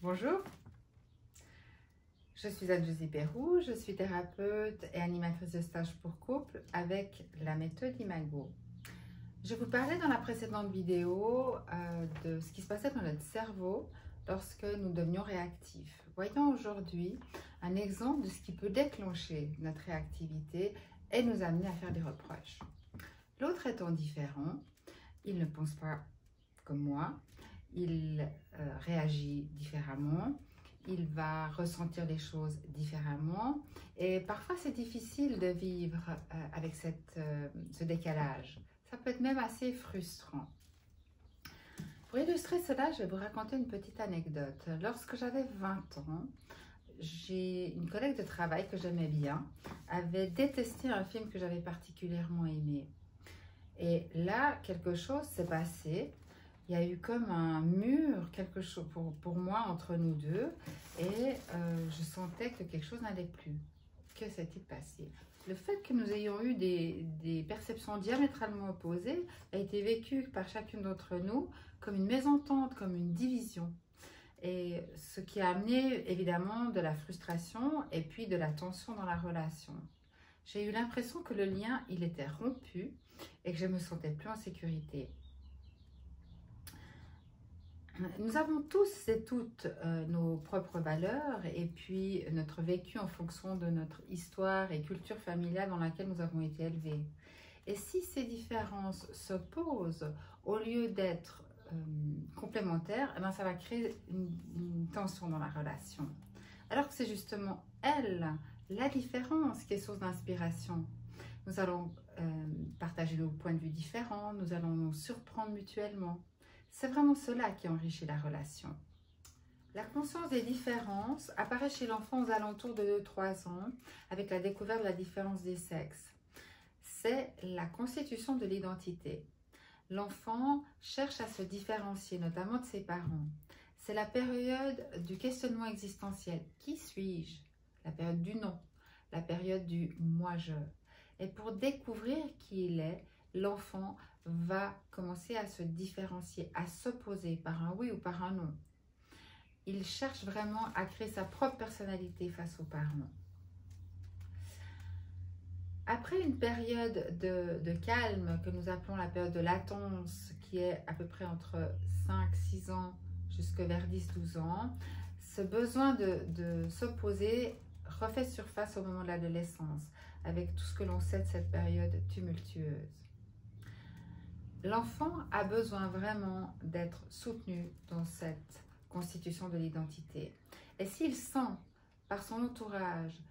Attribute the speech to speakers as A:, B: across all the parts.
A: Bonjour, je suis Anne-Josie Pérou, je suis thérapeute et animatrice de stage pour couple avec la méthode Imago. Je vous parlais dans la précédente vidéo de ce qui se passait dans notre cerveau lorsque nous devenions réactifs. Voyons aujourd'hui un exemple de ce qui peut déclencher notre réactivité et nous amener à faire des reproches. L'autre étant différent, il ne pense pas comme moi, il réagit différemment, il va ressentir les choses différemment et parfois c'est difficile de vivre avec ce décalage. Ça peut être même assez frustrant. Pour illustrer cela, je vais vous raconter une petite anecdote. Lorsque j'avais 20 ans, j'ai une collègue de travail que j'aimais bien, avait détesté un film que j'avais particulièrement aimé. Et là, quelque chose s'est passé. Il y a eu comme un mur, quelque chose pour moi entre nous deux, et je sentais que quelque chose n'allait plus. Que s'est-il passé? Le fait que nous ayons eu des perceptions diamétralement opposées a été vécu par chacune d'entre nous comme une mésentente, comme une division. Et ce qui a amené évidemment de la frustration et puis de la tension dans la relation. J'ai eu l'impression que le lien, il était rompu et que je me sentais plus en sécurité. Nous avons tous et toutes nos propres valeurs et puis notre vécu en fonction de notre histoire et culture familiale dans laquelle nous avons été élevés. Et si ces différences s'opposent au lieu d'être complémentaires, eh bien, ça va créer une tension dans la relation. Alors que c'est justement elle, la différence, qui est source d'inspiration. Nous allons partager nos points de vue différents, nous allons nous surprendre mutuellement. C'est vraiment cela qui enrichit la relation. La conscience des différences apparaît chez l'enfant aux alentours de 2-3 ans avec la découverte de la différence des sexes. C'est la constitution de l'identité. L'enfant cherche à se différencier, notamment de ses parents. C'est la période du questionnement existentiel. Qui suis-je? La période du non, la période du moi-je. Et pour découvrir qui il est, l'enfant va commencer à se différencier, à s'opposer par un oui ou par un non. Il cherche vraiment à créer sa propre personnalité face aux parents. Après une période de calme que nous appelons la période de latence, qui est à peu près entre 5-6 ans jusqu'à vers 10-12 ans, ce besoin de s'opposer refait surface au moment de l'adolescence, avec tout ce que l'on sait de cette période tumultueuse. L'enfant a besoin vraiment d'être soutenu dans cette constitution de l'identité. Et s'il sent par son entourage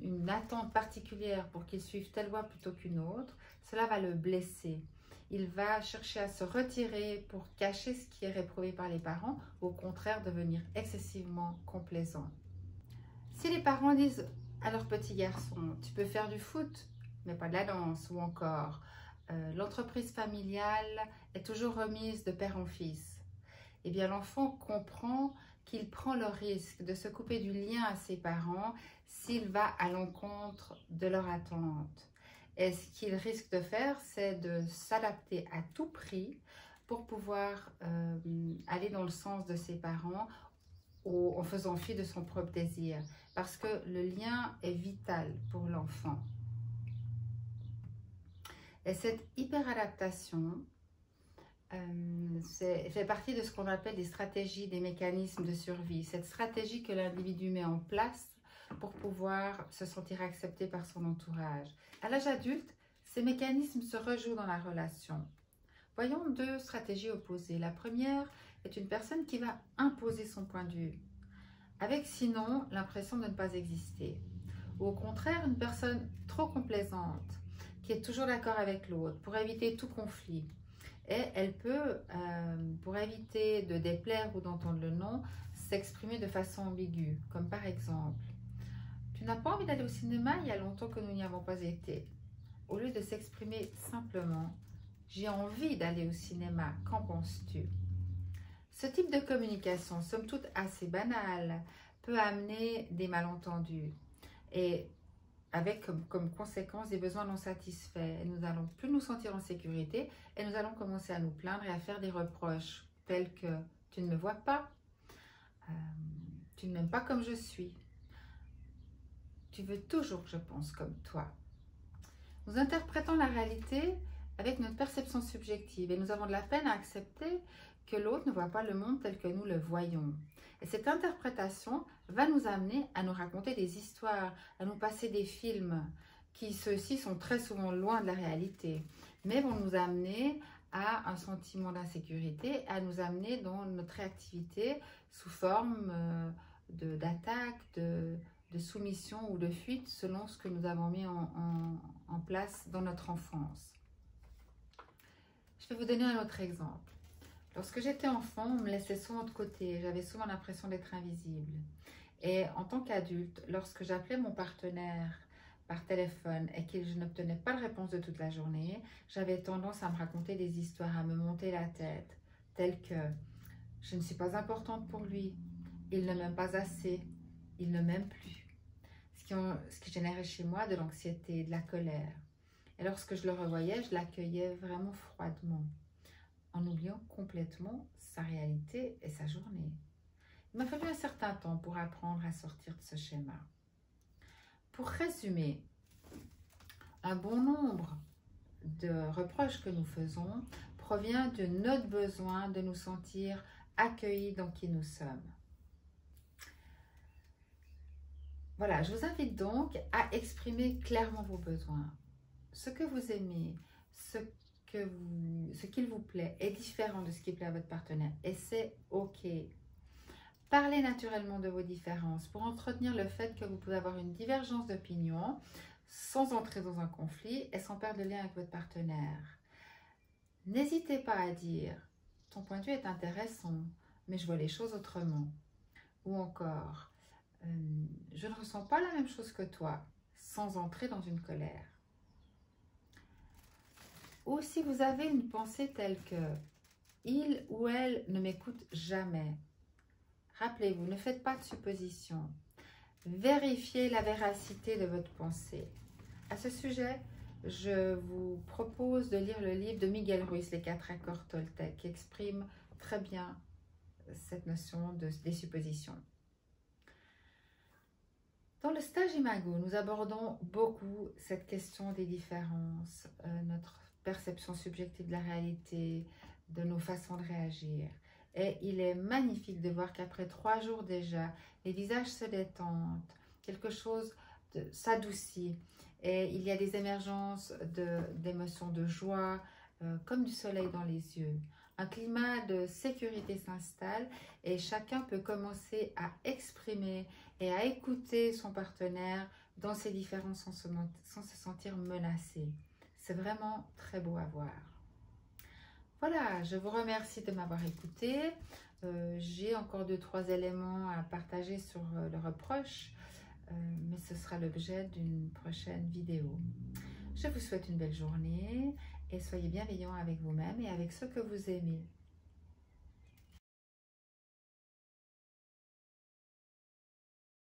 A: une attente particulière pour qu'il suive telle voie plutôt qu'une autre, cela va le blesser. Il va chercher à se retirer pour cacher ce qui est réprouvé par les parents, ou au contraire devenir excessivement complaisant. Si les parents disent à leur petit garçon « tu peux faire du foot, mais pas de la danse » ou encore l'entreprise familiale est toujours remise de père en fils, eh bien l'enfant comprend qu'il prend le risque de se couper du lien à ses parents s'il va à l'encontre de leur attente. Et ce qu'il risque de faire, c'est de s'adapter à tout prix pour pouvoir aller dans le sens de ses parents en faisant fi de son propre désir. Parce que le lien est vital pour l'enfant. Et cette hyperadaptation fait partie de ce qu'on appelle des stratégies, des mécanismes de survie. Cette stratégie que l'individu met en place pour pouvoir se sentir accepté par son entourage. À l'âge adulte, ces mécanismes se rejouent dans la relation. Voyons deux stratégies opposées. La première est une personne qui va imposer son point de vue, avec sinon l'impression de ne pas exister. Ou au contraire, une personne trop complaisante, qui est toujours d'accord avec l'autre, pour éviter tout conflit. Et elle peut, pour éviter de déplaire ou d'entendre le non, s'exprimer de façon ambiguë, comme par exemple « Tu n'as pas envie d'aller au cinéma, il y a longtemps que nous n'y avons pas été ». Au lieu de s'exprimer simplement « J'ai envie d'aller au cinéma, qu'en penses-tu » Ce type de communication, somme toute assez banale, peut amener des malentendus et avec comme conséquence des besoins non satisfaits. Nous n'allons plus nous sentir en sécurité et nous allons commencer à nous plaindre et à faire des reproches tels que « tu ne me vois pas », Tu ne m'aimes pas comme je suis. Tu veux toujours que je pense comme toi. Nous interprétons la réalité avec notre perception subjective et nous avons de la peine à accepter que l'autre ne voit pas le monde tel que nous le voyons. Et cette interprétation va nous amener à nous raconter des histoires, à nous passer des films qui, ceux-ci, sont très souvent loin de la réalité, mais vont nous amener à un sentiment d'insécurité, à nous amener dans notre réactivité sous forme d'attaque, de soumission ou de fuite selon ce que nous avons mis en place dans notre enfance. Je vais vous donner un autre exemple. Lorsque j'étais enfant, on me laissait souvent de côté, j'avais souvent l'impression d'être invisible. Et en tant qu'adulte, lorsque j'appelais mon partenaire par téléphone et que je n'obtenais pas de réponse de toute la journée, j'avais tendance à me raconter des histoires, à me monter la tête, telles que « je ne suis pas importante pour lui, il ne m'aime pas assez, il ne m'aime plus ». Ce qui générait chez moi de l'anxiété, de la colère. Et lorsque je le revoyais, je l'accueillais vraiment froidement, en oubliant complètement sa réalité et sa journée. Il m'a fallu un certain temps pour apprendre à sortir de ce schéma. Pour résumer, un bon nombre de reproches que nous faisons provient de notre besoin de nous sentir accueillis dans qui nous sommes. Voilà, je vous invite donc à exprimer clairement vos besoins. Ce que vous aimez, ce qu'il vous plaît est différent de ce qui plaît à votre partenaire et c'est OK. Parlez naturellement de vos différences pour entretenir le fait que vous pouvez avoir une divergence d'opinion sans entrer dans un conflit et sans perdre le lien avec votre partenaire. N'hésitez pas à dire « ton point de vue est intéressant, mais je vois les choses autrement » ou encore « je ne ressens pas la même chose que toi » sans entrer dans une colère. Ou si vous avez une pensée telle que « il ou elle ne m'écoute jamais », rappelez-vous, ne faites pas de suppositions. Vérifiez la véracité de votre pensée. À ce sujet, je vous propose de lire le livre de Miguel Ruiz, Les 4 accords Toltec, qui exprime très bien cette notion des suppositions. Dans le stage Imago, nous abordons beaucoup cette question des différences, notre perception subjective de la réalité, de nos façons de réagir. Et il est magnifique de voir qu'après 3 jours déjà, les visages se détendent, quelque chose s'adoucit et il y a des émergences d'émotions de joie, comme du soleil dans les yeux. Un climat de sécurité s'installe et chacun peut commencer à exprimer et à écouter son partenaire dans ses différences sans se sentir menacé. C'est vraiment très beau à voir. Voilà, je vous remercie de m'avoir écouté. J'ai encore 2-3 éléments à partager sur le reproche, mais ce sera l'objet d'une prochaine vidéo. Je vous souhaite une belle journée et soyez bienveillants avec vous-même et avec ceux que vous aimez.